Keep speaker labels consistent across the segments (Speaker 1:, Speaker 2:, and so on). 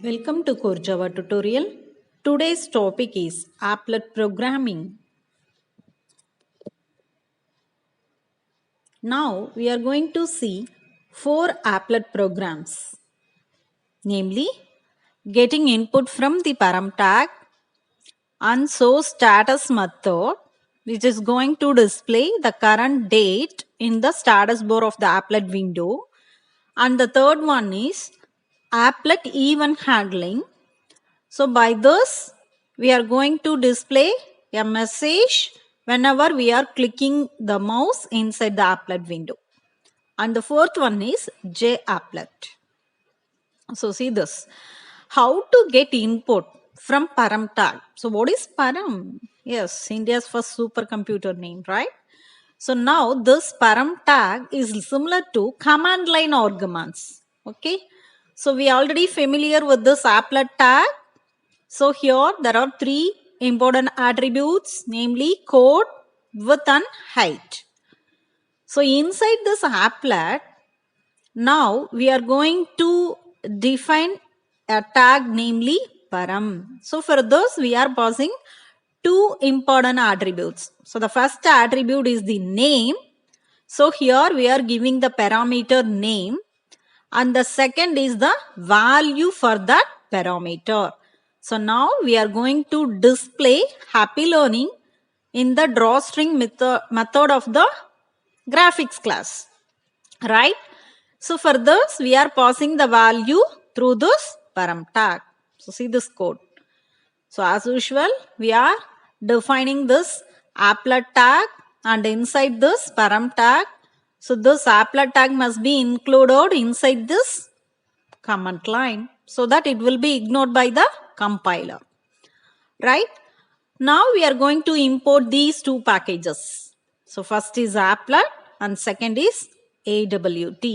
Speaker 1: Welcome to Core Java tutorial. Today's topic is applet programming. Now we are going to see 4 applet programs, namely getting input from the param tag and show status method, which is going to display the current date in the status bar of the applet window, and the third one is applet event handling. So by this, we are going to display a message whenever we are clicking the mouse inside the applet window. And the fourth one is JApplet. So see this. How to get input from param tag. So what is param? Yes, India's first supercomputer name, right? So now this param tag is similar to command line arguments. Okay. So we are already familiar with this applet tag. So here there are 3 important attributes, namely code, width and height. So inside this applet, now we are going to define a tag, namely param. So for this we are passing 2 important attributes. So the first attribute is the name. So here we are giving the parameter name, and the second is the value for that parameter. So now we are going to display happy learning in the drawString method of the graphics class, right? So for this we are passing the value through this param tag. So see this code. So as usual we are defining this applet tag, and inside this param tag. So this applet tag must be included inside this command line so that it will be ignored by the compiler, right? Now we are going to import these 2 packages. So first is applet and second is AWT,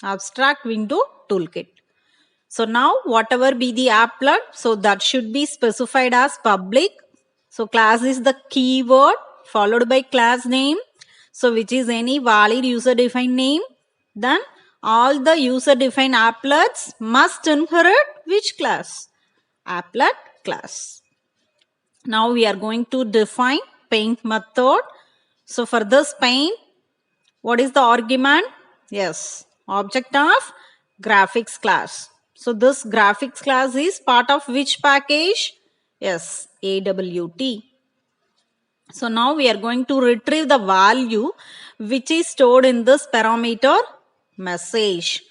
Speaker 1: abstract window toolkit. So now whatever be the applet, so that should be specified as public. So class is the keyword followed by class name, so which is any valid user defined name. Then all the user defined applets must inherit which class? Applet class. Now we are going to define paint method. So for this paint, what is the argument? Yes, object of graphics class. So this graphics class is part of which package? Yes, AWT. So now we are going to retrieve the value which is stored in this parameter message.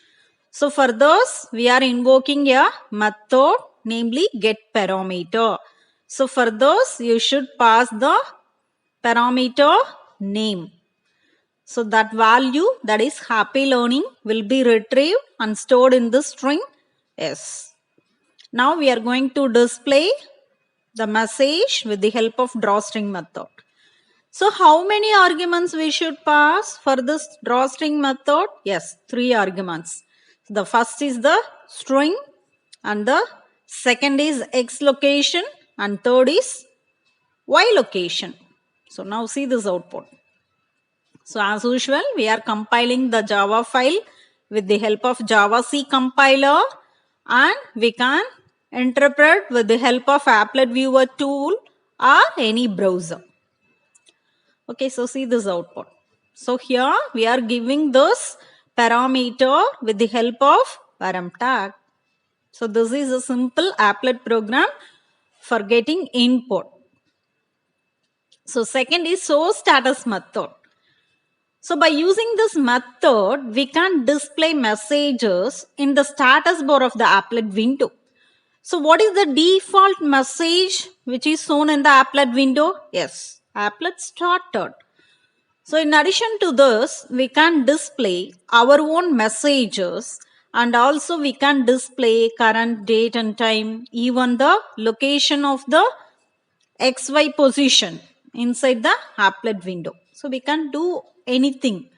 Speaker 1: So for this we are invoking a method, namely getParameter. So for this you should pass the parameter name. So that value, that is happy learning, will be retrieved and stored in the string S. Now we are going to display the message with the help of drawString method. So how many arguments we should pass for this drawString method? Yes, 3 arguments. The first is the string, and the second is X location, and third is Y location. So now see this output. So as usual we are compiling the Java file with the help of JavaC compiler, and we can interpret with the help of applet viewer tool or any browser. Okay, so see this output. So here we are giving this parameter with the help of param tag. So this is a simple applet program for getting input. So second is show status method. So by using this method, we can display messages in the status bar of the applet window. So what is the default message which is shown in the applet window? Yes, applet started. So in addition to this, we can display our own messages, and also we can display current date and time, even the location of the XY position inside the applet window. So we can do anything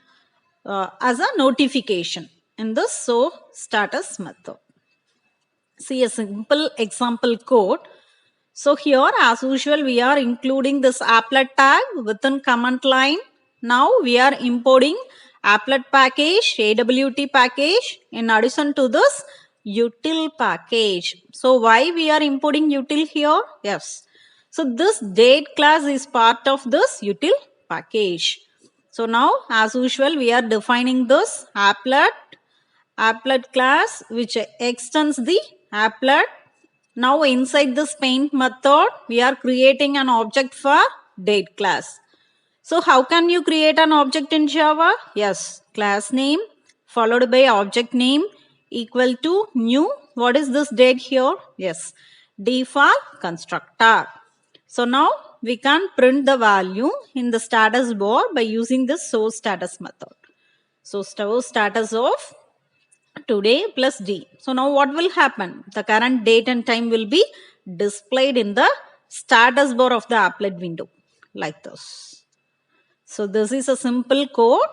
Speaker 1: as a notification in the show status method. See a simple example code. So here as usual we are including this applet tag within command line. Now we are importing applet package, AWT package. In addition to this, util package. So why we are importing util here? Yes. So this date class is part of this util package. So now as usual we are defining this applet class which extends the applet. Now inside this paint method we are creating an object for date class. So how can you create an object in Java? Yes, class name followed by object name equal to new. What is this date here? Yes, default constructor. So now we can print the value in the status bar by using the source status method. So source status of today plus D. So now what will happen? The current date and time will be displayed in the status bar of the applet window like this. So this is a simple code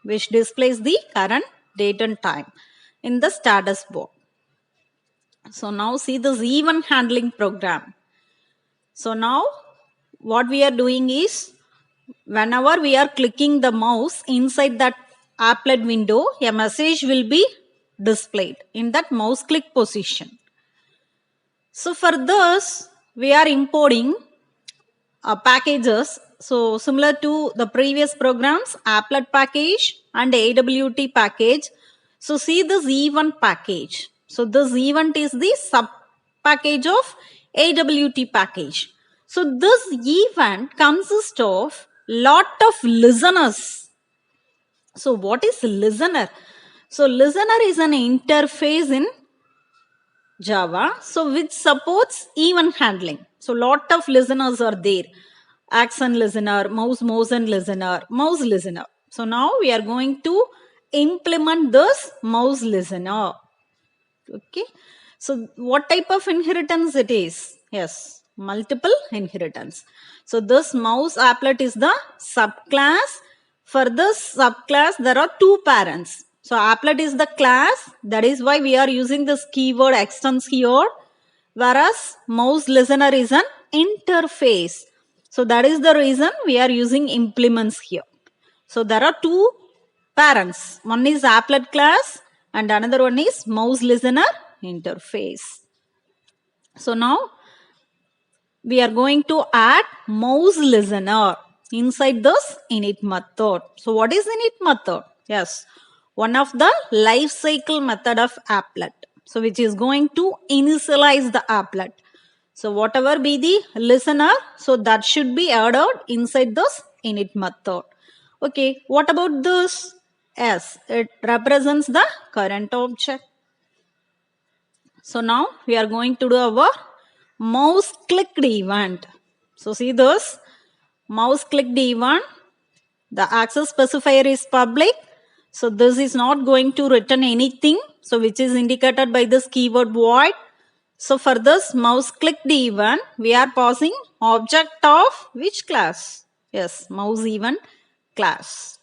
Speaker 1: which displays the current date and time in the status bar. So now see this event handling program. So now what we are doing is whenever we are clicking the mouse inside that applet window, a message will be displayed in that mouse click position. So for this we are importing packages. So similar to the previous programs, applet package and AWT package. So see this event package. So this event is the sub package of AWT package. So this event consists of lot of listeners. So what is listener? So listener is an interface in Java, so which supports event handling. So lot of listeners are there. Accent listener, mouse motion listener, mouse listener. So now we are going to implement this mouse listener. Okay. So what type of inheritance it is? Yes, multiple inheritance. So this mouse applet is the subclass. For this subclass, there are two parents. So applet is the class. That is why we are using this keyword extends here. Whereas mouse listener is an interface. So that is the reason we are using implements here. So there are two parents. One is applet class and another one is mouse listener interface. So now we are going to add mouse listener inside this init method. So what is init method? Yes, one of the life cycle method of applet. So which is going to initialize the applet. So whatever be the listener, so that should be added inside this init method. Okay, what about this? Yes, it represents the current object. So now we are going to do our mouse clicked event. So see this mouse clicked event. The access specifier is public. So this is not going to return anything. So which is indicated by this keyword void. So for this mouse clicked event, we are passing object of which class? Yes, mouse event class.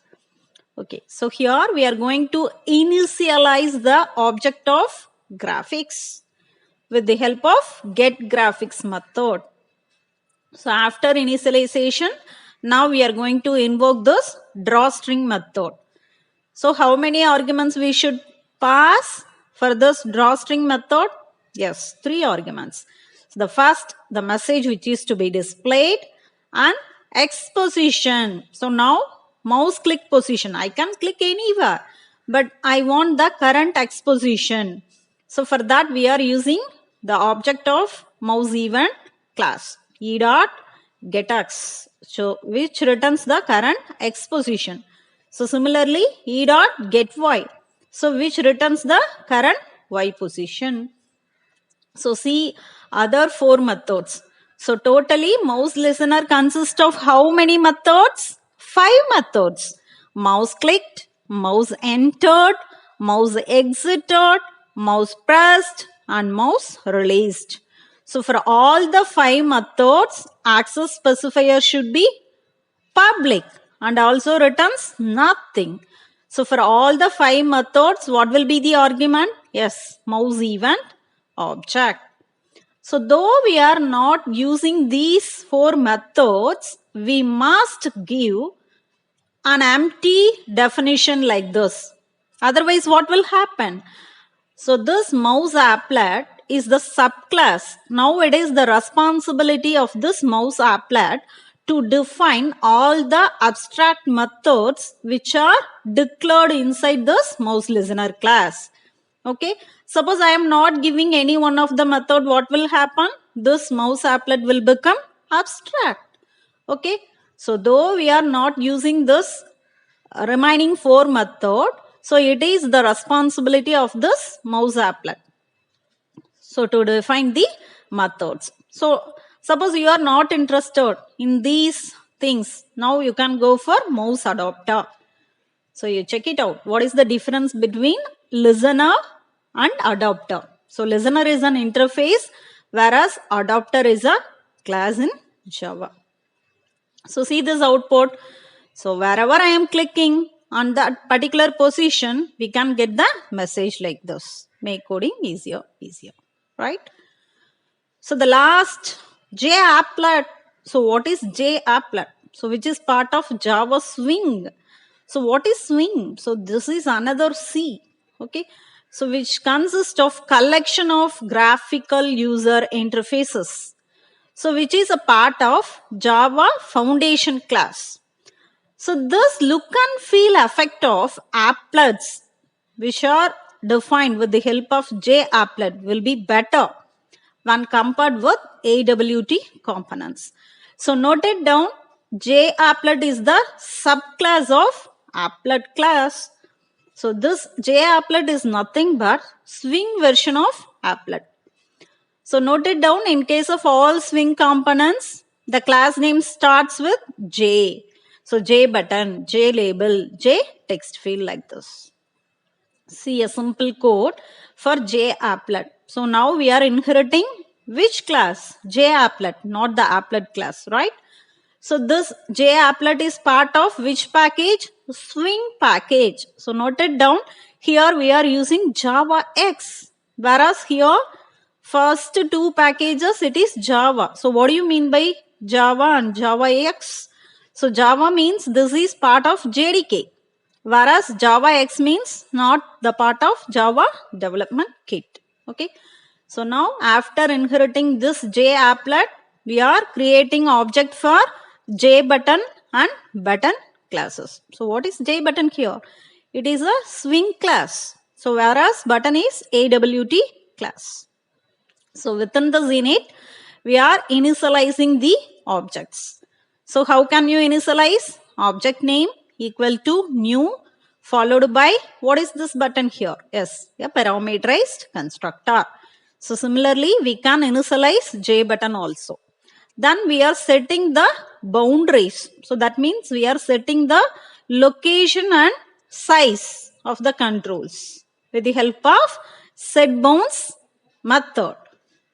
Speaker 1: Okay, so here we are going to initialize the object of graphics with the help of getGraphics method. So after initialization, now we are going to invoke this drawString method. So how many arguments we should pass for this drawString method? Yes, 3 arguments. So the first, the message which is to be displayed, and exposition. So now mouse click position. I can click anywhere, but I want the current exposition. So for that we are using the object of mouse event class e dot getX, so which returns the current exposition. So similarly e dot getY, so which returns the current Y position. So see other 4 methods. So totally mouse listener consists of how many methods? 5 methods. Mouse clicked, mouse entered, mouse exited, mouse pressed and mouse released. So for all the 5 methods, access specifier should be public and also returns nothing. So for all the 5 methods, what will be the argument? Yes, mouse event object. So though we are not using these 4 methods, we must give an empty definition like this. Otherwise, what will happen? So this mouse applet is the subclass. Now it is the responsibility of this mouse applet to define all the abstract methods which are declared inside this mouse listener class. Okay, suppose I am not giving any one of the method, what will happen? This mouse applet will become abstract. Okay, so though we are not using this remaining 4 method, so it is the responsibility of this mouse applet. So to define the methods. So suppose you are not interested in these things, now you can go for mouse adapter. So you check it out. What is the difference between listener and adapter? So listener is an interface, whereas adapter is a class in Java. So see this output. So wherever I am clicking on that particular position, we can get the message like this. Make coding easier, right? So the last JApplet. So what is JApplet? So which is part of Java Swing. So what is Swing? So this is another C. Okay. So which consists of collection of graphical user interfaces. So which is a part of Java Foundation class. So this look and feel effect of applets which are defined with the help of JApplet will be better when compared with AWT components. So note it down, JApplet is the subclass of applet class. So this JApplet is nothing but Swing version of applet. So note it down, in case of all Swing components, the class name starts with J. So J button, J label, J text field like this. See a simple code for JApplet. So now we are inheriting which class? JApplet, not the applet class, right? So this JApplet is part of which package? Swing package. So note it down. Here we are using Java X, whereas here first 2 packages it is Java. So what do you mean by Java and Java X? So Java means this is part of JDK, whereas Java X means not the part of Java development kit. Okay. So now after inheriting this JApplet, we are creating object for JButton and button classes. So what is JButton here? It is a Swing class. So whereas button is AWT class. So within the init, we are initializing the objects. So how can you initialize? Object name equal to new followed by what is this button here? Yes, a parameterized constructor. So similarly, we can initialize JButton also. Then we are setting the boundaries. So that means we are setting the location and size of the controls with the help of setBounds method.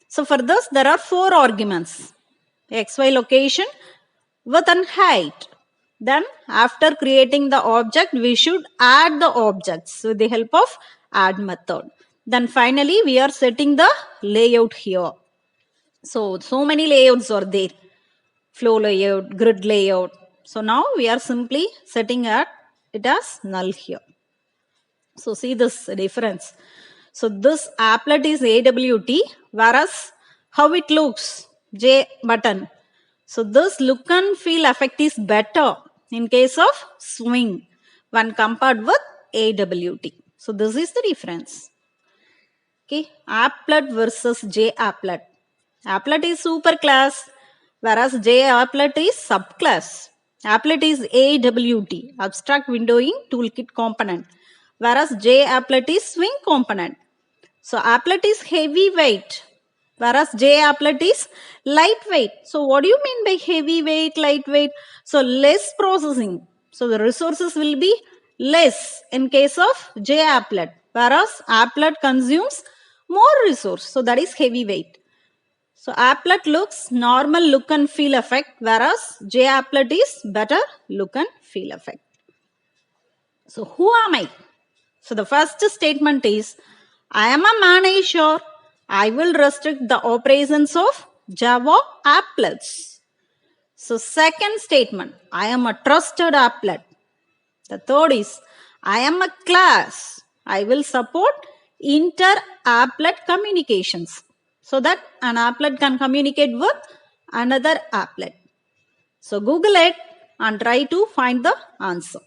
Speaker 1: So for this, there are 4 arguments. XY location, width and height. Then after creating the object, we should add the objects with the help of add method. Then finally, we are setting the layout here. So many layouts are there. Flow layout, grid layout. So now we are simply setting it as null here. So see this difference. So this applet is AWT, whereas how it looks, JButton. So this look and feel effect is better in case of Swing when compared with AWT. So this is the difference. Okay, applet versus JApplet. Applet is superclass, whereas JApplet is subclass. Applet is AWT, abstract windowing toolkit component, whereas JApplet is Swing component. So applet is heavyweight, whereas JApplet is lightweight. So what do you mean by heavyweight, lightweight? So less processing. So the resources will be less in case of JApplet, whereas applet consumes more resource. So that is heavyweight. So applet looks normal look and feel effect, whereas JApplet is better look and feel effect. So who am I? So the first statement is, I am a manager. I will restrict the operations of Java applets. So second statement, I am a trusted applet. The third is, I am a class. I will support inter-applet communications, so that an applet can communicate with another applet. So Google it and try to find the answer.